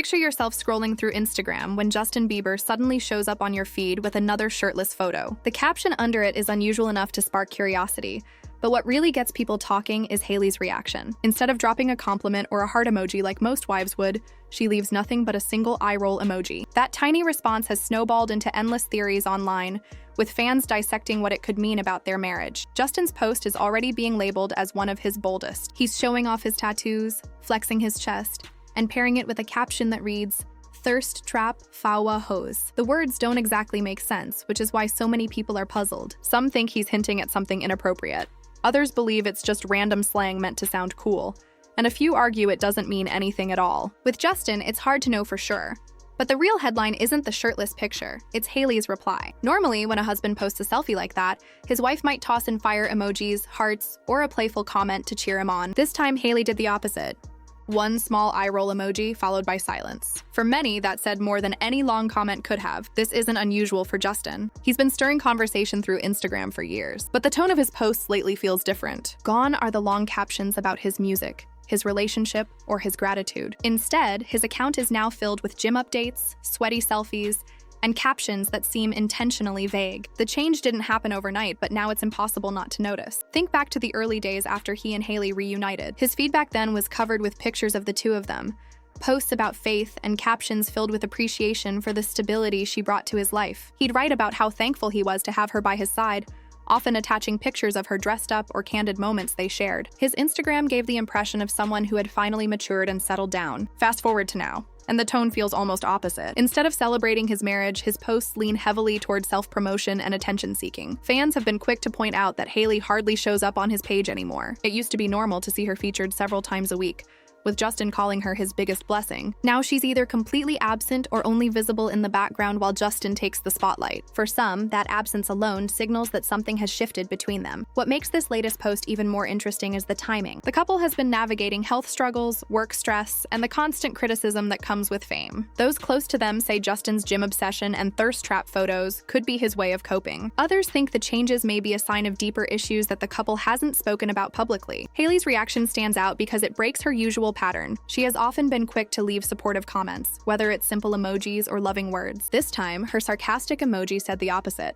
Picture yourself scrolling through Instagram when Justin Bieber suddenly shows up on your feed with another shirtless photo. The caption under it is unusual enough to spark curiosity, but what really gets people talking is Hailey's reaction. Instead of dropping a compliment or a heart emoji like most wives would, she leaves nothing but a single eye roll emoji. That tiny response has snowballed into endless theories online, with fans dissecting what it could mean about their marriage. Justin's post is already being labeled as one of his boldest. He's showing off his tattoos, flexing his chest, and pairing it with a caption that reads, "Thirst trap fawa hose." The words don't exactly make sense, which is why so many people are puzzled. Some think he's hinting at something inappropriate. Others believe it's just random slang meant to sound cool, and a few argue it doesn't mean anything at all. With Justin, it's hard to know for sure. But the real headline isn't the shirtless picture, it's Hailey's reply. Normally, when a husband posts a selfie like that, his wife might toss in fire emojis, hearts, or a playful comment to cheer him on. This time, Hailey did the opposite. One small eye roll emoji followed by silence. For many, that said more than any long comment could have. This isn't unusual for Justin. He's been stirring conversation through Instagram for years, but the tone of his posts lately feels different. Gone are the long captions about his music, his relationship, or his gratitude. Instead, his account is now filled with gym updates, sweaty selfies, and captions that seem intentionally vague. The change didn't happen overnight, but now it's impossible not to notice. Think back to the early days after he and Hailey reunited. His feed back then was covered with pictures of the two of them, posts about faith, and captions filled with appreciation for the stability she brought to his life. He'd write about how thankful he was to have her by his side, often attaching pictures of her dressed up or candid moments they shared. His Instagram gave the impression of someone who had finally matured and settled down. Fast forward to now, and the tone feels almost opposite. Instead of celebrating his marriage, his posts lean heavily toward self-promotion and attention-seeking. Fans have been quick to point out that Hailey hardly shows up on his page anymore. It used to be normal to see her featured several times a week, with Justin calling her his biggest blessing. Now she's either completely absent or only visible in the background while Justin takes the spotlight. For some, that absence alone signals that something has shifted between them. What makes this latest post even more interesting is the timing. The couple has been navigating health struggles, work stress, and the constant criticism that comes with fame. Those close to them say Justin's gym obsession and thirst trap photos could be his way of coping. Others think the changes may be a sign of deeper issues that the couple hasn't spoken about publicly. Hailey's reaction stands out because it breaks her usual pattern. She has often been quick to leave supportive comments, whether it's simple emojis or loving words. This time, her sarcastic emoji said the opposite.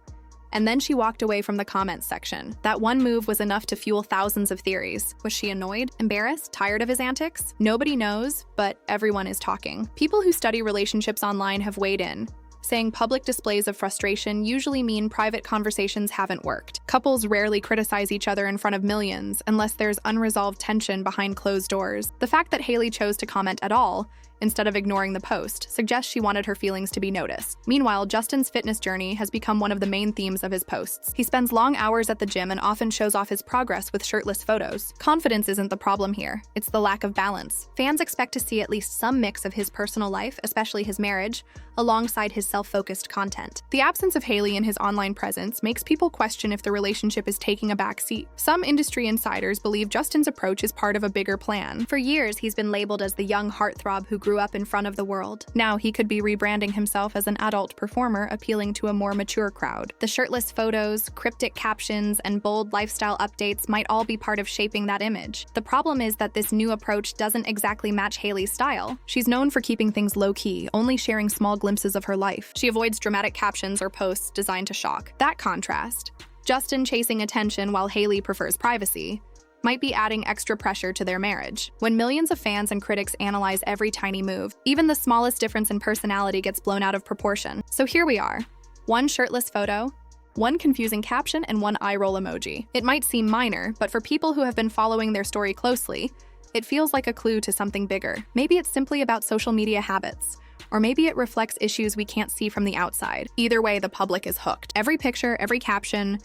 And then she walked away from the comments section. That one move was enough to fuel thousands of theories. Was she annoyed, embarrassed, tired of his antics? Nobody knows, but everyone is talking. People who study relationships online have weighed in, saying public displays of frustration usually mean private conversations haven't worked. Couples rarely criticize each other in front of millions unless there's unresolved tension behind closed doors. The fact that Hailey chose to comment at all, instead of ignoring the post, suggests she wanted her feelings to be noticed. Meanwhile, Justin's fitness journey has become one of the main themes of his posts. He spends long hours at the gym and often shows off his progress with shirtless photos. Confidence isn't the problem here, it's the lack of balance. Fans expect to see at least some mix of his personal life, especially his marriage, alongside his self-focused content. The absence of Hailey in his online presence makes people question if the relationship is taking a back seat. Some industry insiders believe Justin's approach is part of a bigger plan. For years, he's been labeled as the young heartthrob who grew up in front of the world. Now he could be rebranding himself as an adult performer appealing to a more mature crowd. The shirtless photos, cryptic captions, and bold lifestyle updates might all be part of shaping that image. The problem is that this new approach doesn't exactly match Hailey's style. She's known for keeping things low-key, only sharing small glimpses of her life. She avoids dramatic captions or posts designed to shock. That contrast, Justin chasing attention while Hailey prefers privacy, might be adding extra pressure to their marriage. When millions of fans and critics analyze every tiny move, even the smallest difference in personality gets blown out of proportion. So here we are. One shirtless photo, one confusing caption, and one eye roll emoji. It might seem minor, but for people who have been following their story closely, it feels like a clue to something bigger. Maybe it's simply about social media habits, or maybe it reflects issues we can't see from the outside. Either way, the public is hooked. Every picture, every caption,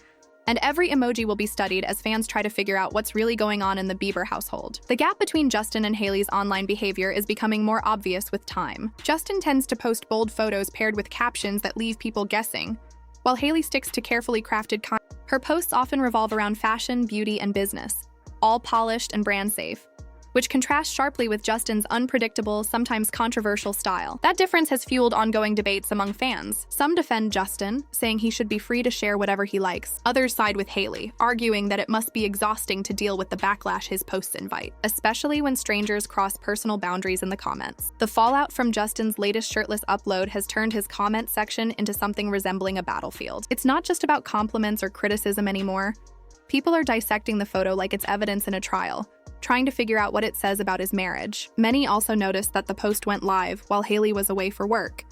and every emoji will be studied as fans try to figure out what's really going on in the Bieber household. The gap between Justin and Hailey's online behavior is becoming more obvious with time. Justin tends to post bold photos paired with captions that leave people guessing, while Hailey sticks to carefully crafted content. Her posts often revolve around fashion, beauty, and business, all polished and brand safe. which contrasts sharply with Justin's unpredictable, sometimes controversial style. That difference has fueled ongoing debates among fans. Some defend Justin, saying he should be free to share whatever he likes. Others side with Hailey, arguing that it must be exhausting to deal with the backlash his posts invite, especially when strangers cross personal boundaries in the comments. The fallout from Justin's latest shirtless upload has turned his comment section into something resembling a battlefield. It's not just about compliments or criticism anymore. People are dissecting the photo like it's evidence in a trial, trying to figure out what it says about his marriage. Many also noticed that the post went live while Hailey was away for work,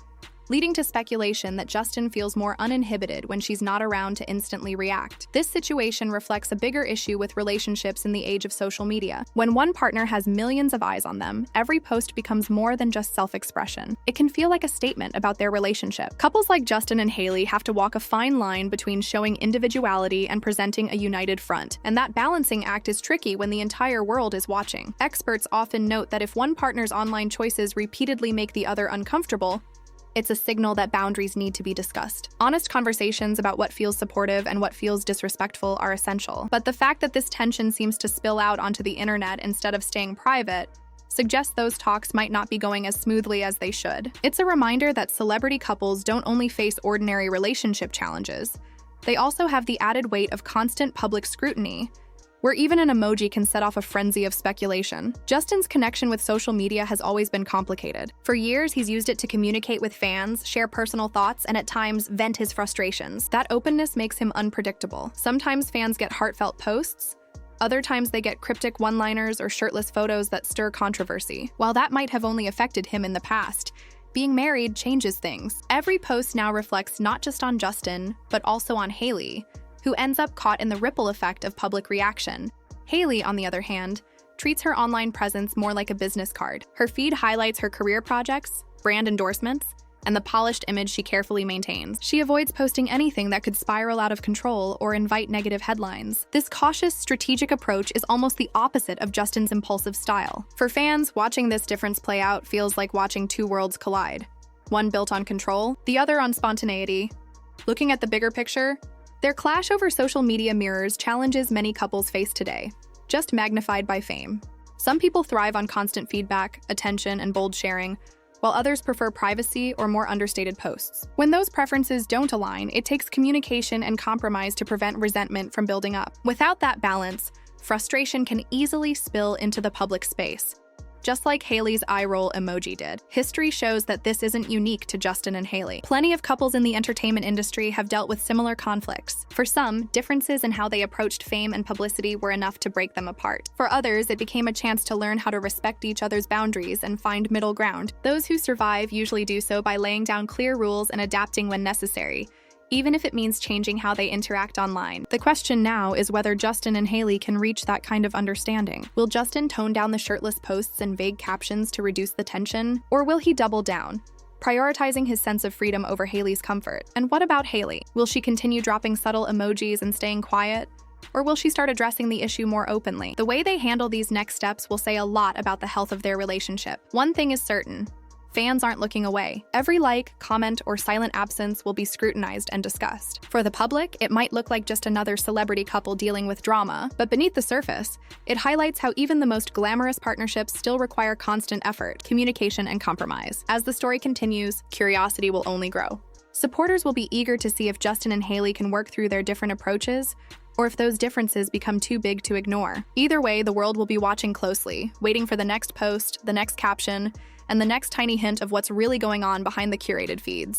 leading to speculation that Justin feels more uninhibited when she's not around to instantly react. This situation reflects a bigger issue with relationships in the age of social media. When one partner has millions of eyes on them, every post becomes more than just self-expression. It can feel like a statement about their relationship. Couples like Justin and Hailey have to walk a fine line between showing individuality and presenting a united front, and that balancing act is tricky when the entire world is watching. Experts often note that if one partner's online choices repeatedly make the other uncomfortable, it's a signal that boundaries need to be discussed. Honest conversations about what feels supportive and what feels disrespectful are essential. But the fact that this tension seems to spill out onto the internet instead of staying private suggests those talks might not be going as smoothly as they should. It's a reminder that celebrity couples don't only face ordinary relationship challenges, they also have the added weight of constant public scrutiny, where even an emoji can set off a frenzy of speculation. Justin's connection with social media has always been complicated. For years, he's used it to communicate with fans, share personal thoughts, and at times vent his frustrations. That openness makes him unpredictable. Sometimes fans get heartfelt posts, other times they get cryptic one-liners or shirtless photos that stir controversy. While that might have only affected him in the past, being married changes things. Every post now reflects not just on Justin, but also on Hailey, who ends up caught in the ripple effect of public reaction. Hailey, on the other hand, treats her online presence more like a business card. Her feed highlights her career projects, brand endorsements, and the polished image she carefully maintains. She avoids posting anything that could spiral out of control or invite negative headlines. This cautious, strategic approach is almost the opposite of Justin's impulsive style. For fans, watching this difference play out feels like watching two worlds collide. One built on control, the other on spontaneity. Looking at the bigger picture, their clash over social media mirrors challenges many couples face today, just magnified by fame. Some people thrive on constant feedback, attention, and bold sharing, while others prefer privacy or more understated posts. When those preferences don't align, it takes communication and compromise to prevent resentment from building up. Without that balance, frustration can easily spill into the public space, just like Hailey's eye roll emoji did. History shows that this isn't unique to Justin and Hailey. Plenty of couples in the entertainment industry have dealt with similar conflicts. For some, differences in how they approached fame and publicity were enough to break them apart. For others, it became a chance to learn how to respect each other's boundaries and find middle ground. Those who survive usually do so by laying down clear rules and adapting when necessary, even if it means changing how they interact online. The question now is whether Justin and Hailey can reach that kind of understanding. Will Justin tone down the shirtless posts and vague captions to reduce the tension? Or will he double down, prioritizing his sense of freedom over Hailey's comfort? And what about Hailey? Will she continue dropping subtle emojis and staying quiet? Or will she start addressing the issue more openly? The way they handle these next steps will say a lot about the health of their relationship. One thing is certain: fans aren't looking away. Every like, comment, or silent absence will be scrutinized and discussed. For the public, it might look like just another celebrity couple dealing with drama, but beneath the surface, it highlights how even the most glamorous partnerships still require constant effort, communication, and compromise. As the story continues, curiosity will only grow. Supporters will be eager to see if Justin and Hailey can work through their different approaches, or if those differences become too big to ignore. Either way, the world will be watching closely, waiting for the next post, the next caption, and the next tiny hint of what's really going on behind the curated feeds.